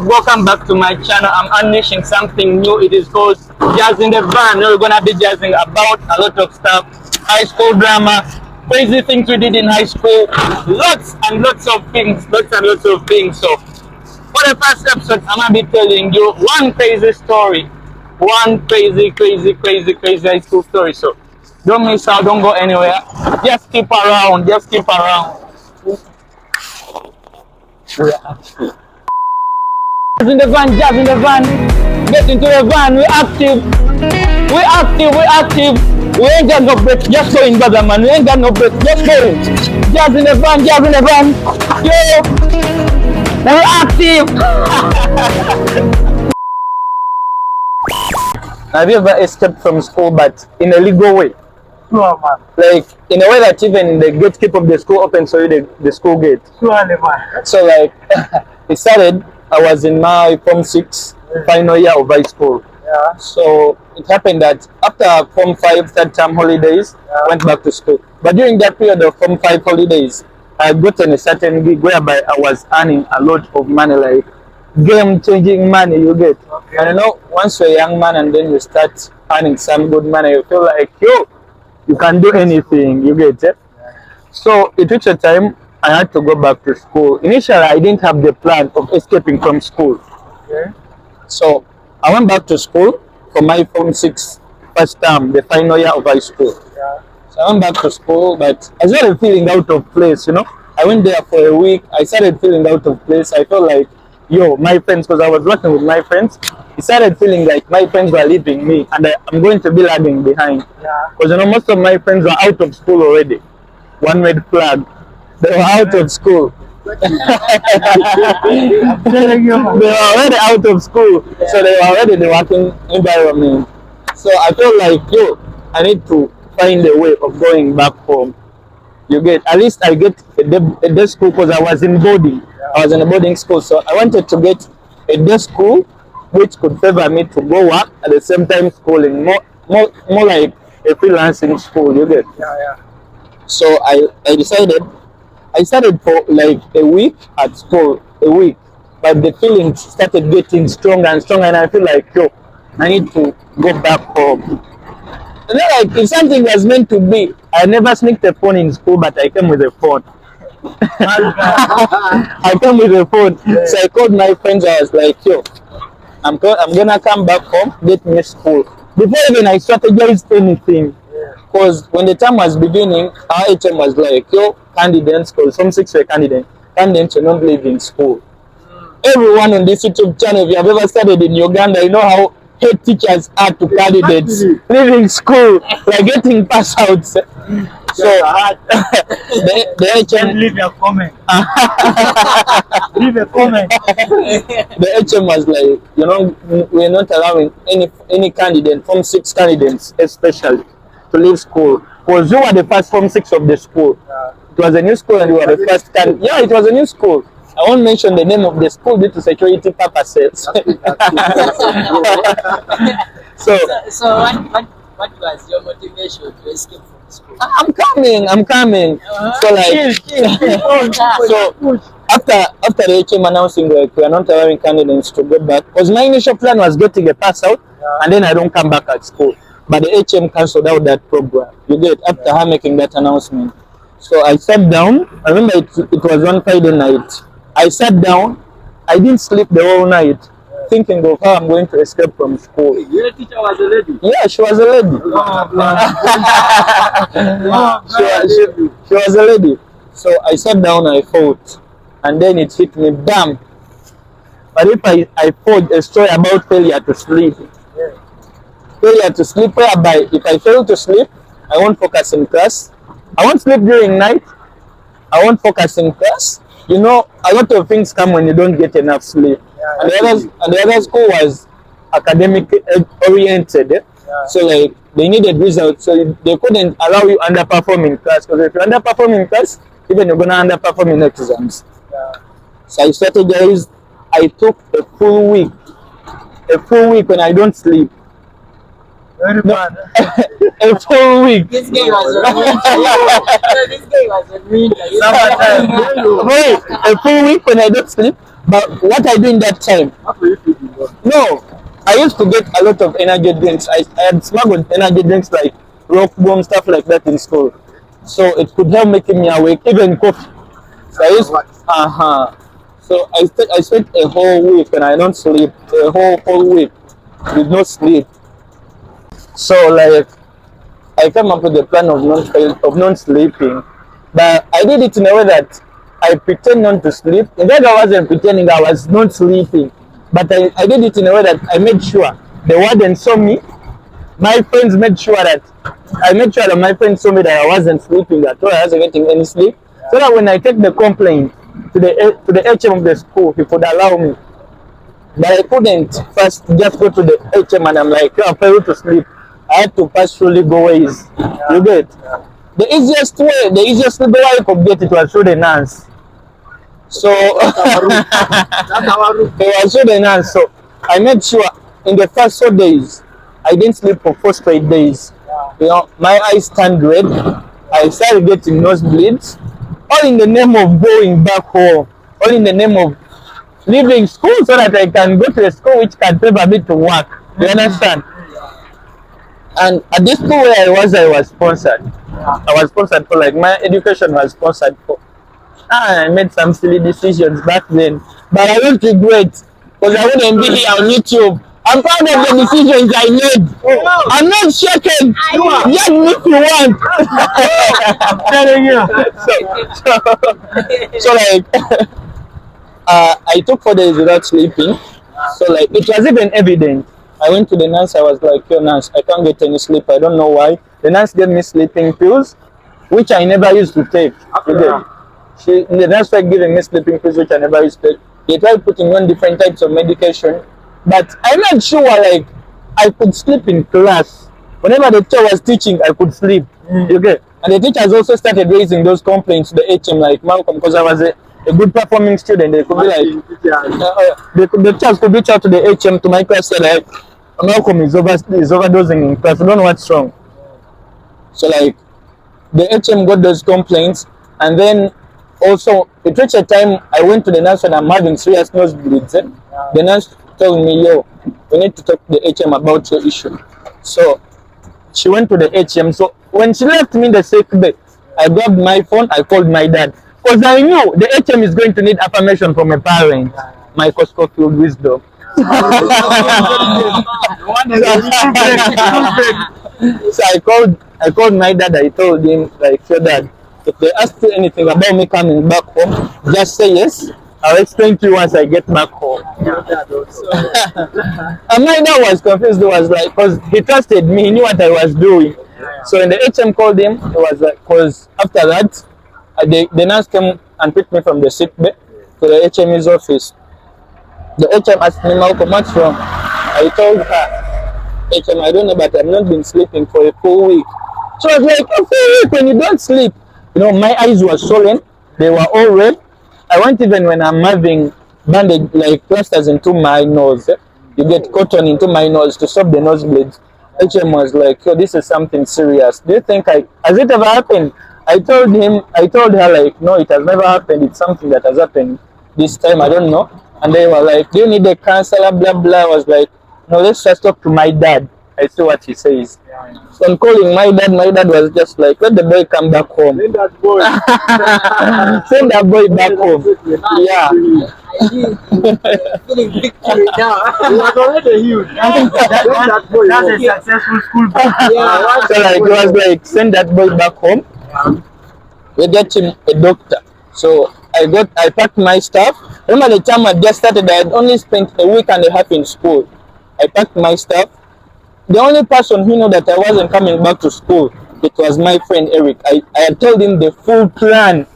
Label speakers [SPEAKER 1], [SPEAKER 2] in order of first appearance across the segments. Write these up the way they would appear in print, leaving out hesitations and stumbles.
[SPEAKER 1] welcome back to my channel. I'm unleashing something new. It is called Jazz in the Van. We're gonna be jazzing about a lot of stuff. High school drama, crazy things we did in high school, lots and lots of things, So for the first episode, I'm gonna be telling you one crazy story, one crazy high school story. So don't miss out, don't go anywhere. Just keep around, Jazz in the van, get into the van, we're active. We ain't got no break, just going, brother man, we ain't got no break, just going. Jazz in the van, yo, we're active. Have you ever escaped from school but in a legal way?
[SPEAKER 2] Sure, man.
[SPEAKER 1] Like in a way that even the gatekeep of the school opens for you the school gate.
[SPEAKER 2] Sure, man.
[SPEAKER 1] So like it started, I was in my Form 6 final year of high school.
[SPEAKER 2] Yeah.
[SPEAKER 1] So it happened that after Form 5 third term holidays, I went back to school. But during that period of Form 5 holidays, I had gotten a certain gig whereby I was earning a lot of money, like game-changing money you get.
[SPEAKER 2] Okay.
[SPEAKER 1] And you know, once you're a young man and then you start earning some good money, you feel like, yo, you can do anything, you get it? So it reached a time I had to go back to school. Initially, I didn't have the plan of escaping from school.
[SPEAKER 2] Okay.
[SPEAKER 1] So I went back to school for my Form 6 first term, the final year of high school.
[SPEAKER 2] Yeah.
[SPEAKER 1] So I went back to school, but I started feeling out of place, you know. I went there for a week. I started feeling out of place. I felt like, yo, my friends, because I was working with my friends, I started feeling like my friends were leaving me and I'm going to be lagging behind.
[SPEAKER 2] Yeah.
[SPEAKER 1] Because, you know, most of my friends were out of school already. One red flag. They were out of school.
[SPEAKER 2] I'm telling you, man.
[SPEAKER 1] They were already out of school. So they were already in the working environment. So I felt like, yo, I need to find a way of going back home. You get, at least I get a day school because I was in boarding. I was in a boarding school. So I wanted to get a day school which could favor me to go work at the same time schooling. More like a freelancing school, you get.
[SPEAKER 2] Yeah.
[SPEAKER 1] So I decided, I started for like a week at school, but the feelings started getting stronger and stronger, and I feel like, yo, I need to go back home. And then like, it's something that's meant to be. I never sneaked a phone in school, but I came with a phone. I came with a phone. So I called my friends, I was like, yo, I'm gonna come back home, get me school. Before even I strategized anything, because when the term was beginning, our HM was like, yo, candidates, because some 6 were candidates will not live in school. Everyone on this YouTube channel, if you have ever studied in Uganda, you know how head teachers are to candidates leaving school, like getting pass outs. So the HM,
[SPEAKER 2] Leave your comment. Leave a comment.
[SPEAKER 1] the HM was like, you know, we're not allowing any candidate, Form 6 candidates especially, to leave school. Because you were the first Form 6 of the school. It was a new school and you were the first candidate. Yeah, it was a new school. I won't mention the name of the school due to security purposes.
[SPEAKER 3] So what was your motivation to escape from school?
[SPEAKER 1] I'm coming. So like, so after the HM announcing like we are not allowing candidates to go back, because my initial plan was getting a pass out and then I don't come back at school. But the HM cancelled out that program. You get, after her making that announcement. So I sat down. I remember it was one Friday night. I sat down. I didn't sleep the whole night, thinking of how I'm going to escape from school.
[SPEAKER 2] Your teacher was a lady.
[SPEAKER 1] Yeah, she was a lady. She was a lady. So I sat down, I thought, and then it hit me, bam. But if I thought a story about failure to sleep, whereby if I fail to sleep, I won't focus in class. I won't sleep during night. I won't focus in class. You know, a lot of things come when you don't get enough sleep. And the other school was academic oriented. So like they needed results, so they couldn't allow you underperform in class, because if you underperform in class, even you're gonna underperform in exams. So I strategized. I took a full week when I don't sleep.
[SPEAKER 2] Very bad.
[SPEAKER 1] A full week.
[SPEAKER 3] This guy was a winter. This guy was a winter.
[SPEAKER 1] Wait, a full week when I don't sleep. But what I do in that time,
[SPEAKER 2] What were you feeding?
[SPEAKER 1] no, I used to get a lot of energy drinks. I had smuggled energy drinks like rock bomb, stuff like that in school. So it could help making me awake, even coffee. So I used, So I spent a whole week and I don't sleep, a whole week with no sleep. So like I came up with a plan of non sleeping, but I did it in a way that I pretend not to sleep. In fact, I wasn't pretending; I was not sleeping. But I did it in a way that I made sure the warden saw me. My friends made sure that I made sure that my friends saw me that I wasn't sleeping at all. I wasn't getting any sleep. So that when I take the complaint to the HM of the school, he could allow me. But I couldn't first just go to the HM and I'm like, oh, I'm able to sleep. I had to pass through legal ways. You get? The easiest legal way I could get it was through the nurse. So
[SPEAKER 2] That's our room.
[SPEAKER 1] it was through the nurse. So I made sure in the first 4 days I didn't sleep for 4 straight days. You know, my eyes turned red. I started getting nosebleeds. All in the name of going back home. All in the name of leaving school so that I can go to a school which can favor me to work. You understand? And at this school where I was sponsored. I was sponsored for, like, my education was sponsored for. I made some silly decisions back then, but I don't regret because I wouldn't be here on YouTube. I'm proud of the decisions I made. I'm not shaken. Yet if you want. I'm telling you. So like, I took 4 days without sleeping. So like, it was even evident. I went to the nurse. I was like, "Yo, nurse, I can't get any sleep. I don't know why." The nurse gave me sleeping pills, which I never used to take. The nurse started giving me sleeping pills, which I never used to take. They tried putting on different types of medication, but I'm not sure, like, I could sleep in class. Whenever the teacher was teaching, I could sleep. Okay, and the teachers also started raising those complaints to the HM, like Malcolm, because I was a good performing student. They could be like, the teachers could reach out to the HM, to my class, say like, Malcolm is overdosing in class. I don't know what's wrong. So like, the HM got those complaints, and then also it reached a time I went to the nurse and I'm having serious nosebleeds. The nurse told me, "Yo, we need to talk to the HM about your issue." So she went to the HM. So when she left me in the sick bay, I grabbed my phone, I called my dad. Because I knew the HM is going to need affirmation from a parent. My Costco-filled wisdom. So I called my dad. I told him, like, "Your dad, if they ask you anything about me coming back home, just say yes. I'll explain to you once I get back home." And my dad was confused. He was like, because he trusted me, he knew what I was doing. So when the HM called him, it was like, because after that, the nurse came and picked me from the sick bay to the HM's office. The HM asked me, "Malcolm, what's wrong?" I told her, "HM, I don't know, but I've not been sleeping for a full week." She was like, "A full week when you don't sleep?" You know, my eyes were swollen. They were all red. I went even when I'm having bandage, like plasters into my nose. You get cotton into my nose to stop the nosebleeds. HM was like, "Yo, this is something serious. Do you think has it ever happened?" I told her, like, "No, it has never happened. It's something that has happened this time. I don't know." And they were like, "Do you need a counselor?" Blah, blah. I was like, "No, let's just talk to my dad. I see what he says." So I'm calling my dad was just like, "Let the boy come back home."
[SPEAKER 2] Send that boy.
[SPEAKER 1] Send that boy back home. Yeah.
[SPEAKER 3] Feeling victory now.
[SPEAKER 2] He was already healed. Send that boy.
[SPEAKER 3] That's a
[SPEAKER 2] home.
[SPEAKER 3] successful school.
[SPEAKER 1] So like, it was like, "Send that boy back home. We get him a doctor." So I packed my stuff. Remember the time I just started, I had only spent a week and a half in school. I packed my stuff. The only person who knew that I wasn't coming back to school, it was my friend Eric. I had told him the full plan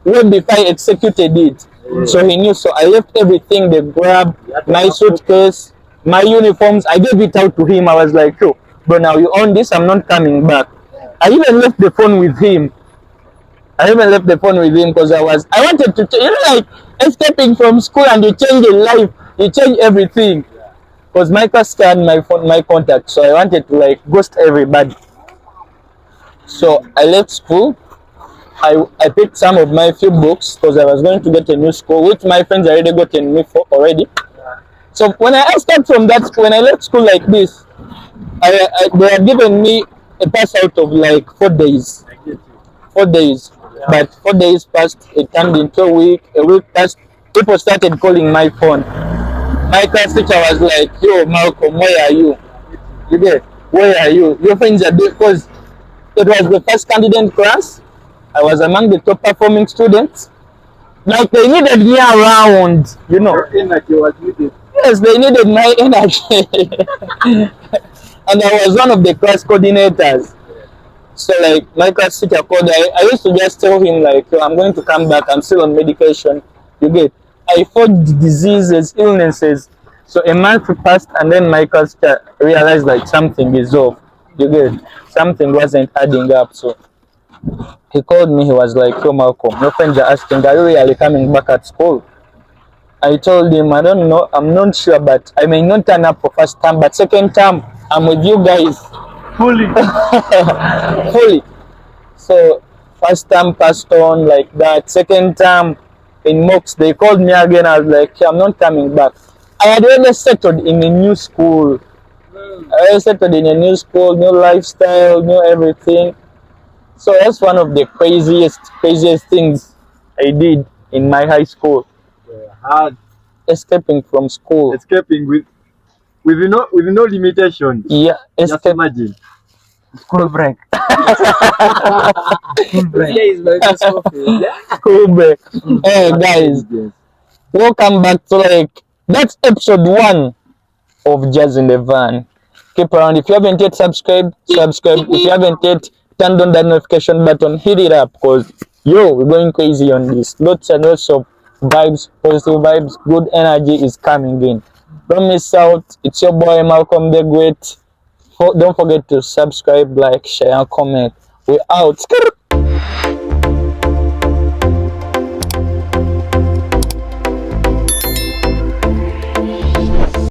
[SPEAKER 1] way before I executed it. So he knew. So I left everything, the grab, my suitcase, my uniforms. I gave it out to him. I was like, "Yo, bro, now you own this, I'm not coming back." I even left the phone with him. Because I wanted to, like escaping from school and you change your life, you change everything. Because my class scanned my phone, my contact, so I wanted to like ghost everybody. So I left school. I picked some of my few books because I was going to get a new school, which my friends already gotten me for already. So when I start from that, when I left school like this, they had given me a pass out of like 4 days. 4 days. But 4 days passed, it turned into a week. A week passed, people started calling my phone. My class teacher was like, "Yo, Malcolm, where are you? You get, where are you? Your friends are there." Because it was the first candidate class. I was among the top performing students. Like they needed me around, you know.
[SPEAKER 2] Your energy was needed.
[SPEAKER 1] Yes, they needed my energy. And I was one of the class coordinators. So like my class teacher called, I used to just tell him like, "Yo, I'm going to come back, I'm still on medication." You get, I fought diseases, illnesses. So a month passed and then my class teacher realized like something is off. You get, something wasn't adding up. So he called me, he was like, "Yo Malcolm, your friends are asking, are you really coming back at school?" I told him, "I don't know, I'm not sure, but I may not turn up for first term, but second term, I'm with you guys."
[SPEAKER 2] Fully.
[SPEAKER 1] Fully. So first term passed on like that. Second term in mocks, they called me again. I was like, "Yeah, I'm not coming back." I had already settled in a new school. I already settled in a new school, new lifestyle, new everything. So that's one of the craziest things I did in my high school.
[SPEAKER 2] Hard.
[SPEAKER 1] Escaping from school.
[SPEAKER 2] Escaping with no limitation.
[SPEAKER 1] Yeah,
[SPEAKER 2] Just imagine.
[SPEAKER 3] School break. School break.
[SPEAKER 4] Yeah, it's my first coffee.
[SPEAKER 1] Cool break. Hey guys, welcome back to like that's episode 1 of Jazz in the Van. Keep around. If you haven't yet subscribed, subscribe. If you haven't yet turned on that notification button, hit it up because we're going crazy on this. Lots and lots of vibes, positive vibes, good energy is coming in. Don't miss out. It's your boy Malcolm the Great. Don't forget to subscribe, like, share, and comment. We're out.